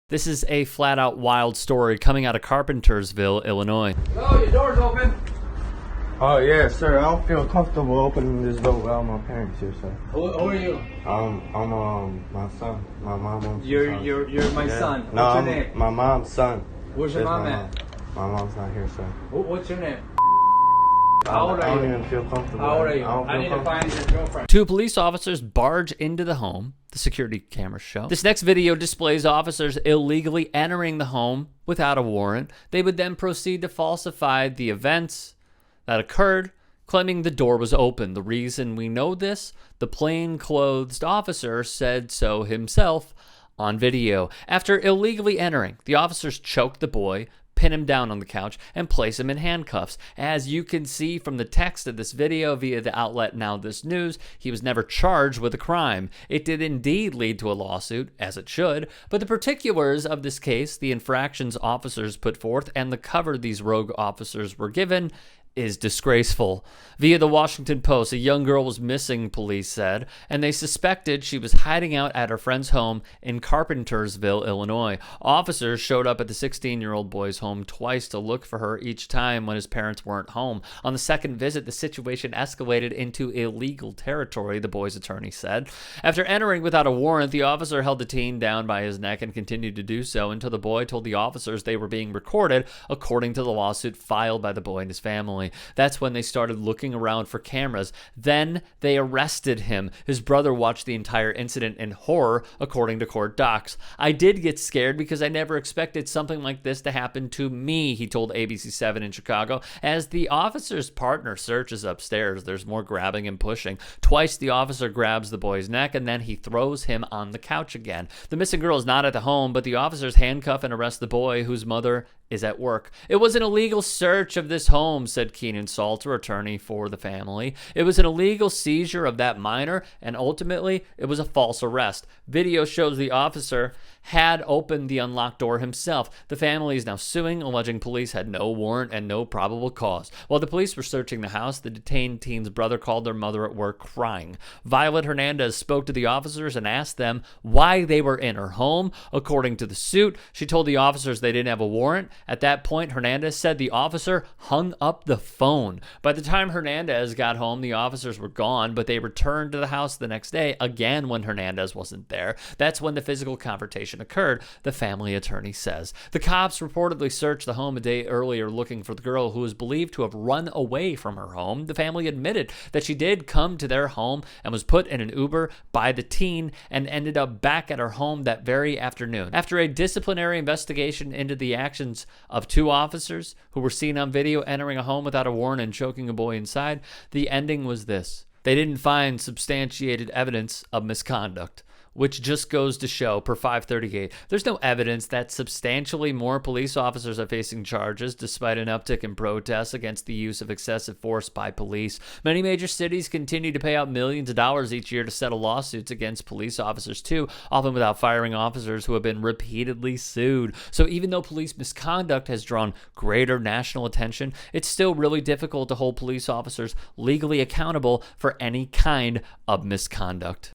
This is a flat-out wild story coming out of Carpentersville, Illinois. Oh, your door's open. Oh, yeah, sir. I don't feel comfortable opening this door without my parents here, sir. Who are you? I'm my son. My mom. You're my son. No, What's your name? My mom's son. Where's your That's mom my at? My mom's not here, sir. What's your name? How old I are don't you? even feel comfortable. How old are you? don't I feel need to comfortable. find your girlfriend. Two police officers barge into the home. The security cameras show. This next video displays officers illegally entering the home without a warrant. They would then proceed to falsify the events that occurred, claiming the door was open. The reason we know this, the plainclothes officer said so himself on video. After illegally entering, the officers choked the boy, pin him down on the couch, and place him in handcuffs. As you can see from the text of this video via the outlet Now This News, he was never charged with a crime. It did indeed lead to a lawsuit, as it should, but the particulars of this case, the infractions officers put forth, and the cover these rogue officers were given is disgraceful. Via the Washington Post, a young girl was missing, police said, and they suspected she was hiding out at her friend's home in Carpentersville, Illinois. Officers showed up at the 16-year-old boy's home twice to look for her each time when his parents weren't home. On the second visit, the situation escalated into illegal territory, the boy's attorney said. After entering without a warrant, the officer held the teen down by his neck and continued to do so until the boy told the officers they were being recorded, according to the lawsuit filed by the boy and his family. That's when they started looking around for cameras. Then they arrested him. His brother watched the entire incident in horror, according to court docs. "I did get scared because I never expected something like this to happen to me," he told ABC7 in Chicago. As the officer's partner searches upstairs, there's more grabbing and pushing. Twice the officer grabs the boy's neck and then he throws him on the couch again. The missing girl is not at the home, but the officers handcuff and arrest the boy, whose mother is at work. "It was an illegal search of this home," said Keenan Salter, attorney for the family. "It was an illegal seizure of that minor, and ultimately, it was a false arrest." Video shows the officer had opened the unlocked door himself. The family is now suing, alleging police had no warrant and no probable cause. While the police were searching the house, the detained teen's brother called their mother at work crying. Violet Hernandez spoke to the officers and asked them why they were in her home. According to the suit, she told the officers they didn't have a warrant. At that point, Hernandez said the officer hung up the phone. By the time Hernandez got home, the officers were gone, but they returned to the house the next day, again when Hernandez wasn't there. That's when the physical confrontation occurred, the family attorney says. The cops reportedly searched the home a day earlier looking for the girl, who was believed to have run away from her home. The family admitted that she did come to their home and was put in an Uber by the teen and ended up back at her home that very afternoon. After a disciplinary investigation into the actions of two officers who were seen on video entering a home without a warrant and choking a boy inside, the ending was this: they didn't find substantiated evidence of misconduct, which just goes to show, per 538, there's no evidence that substantially more police officers are facing charges despite an uptick in protests against the use of excessive force by police. Many major cities continue to pay out millions of dollars each year to settle lawsuits against police officers too, often without firing officers who have been repeatedly sued. So even though police misconduct has drawn greater national attention, it's still really difficult to hold police officers legally accountable for any kind of misconduct.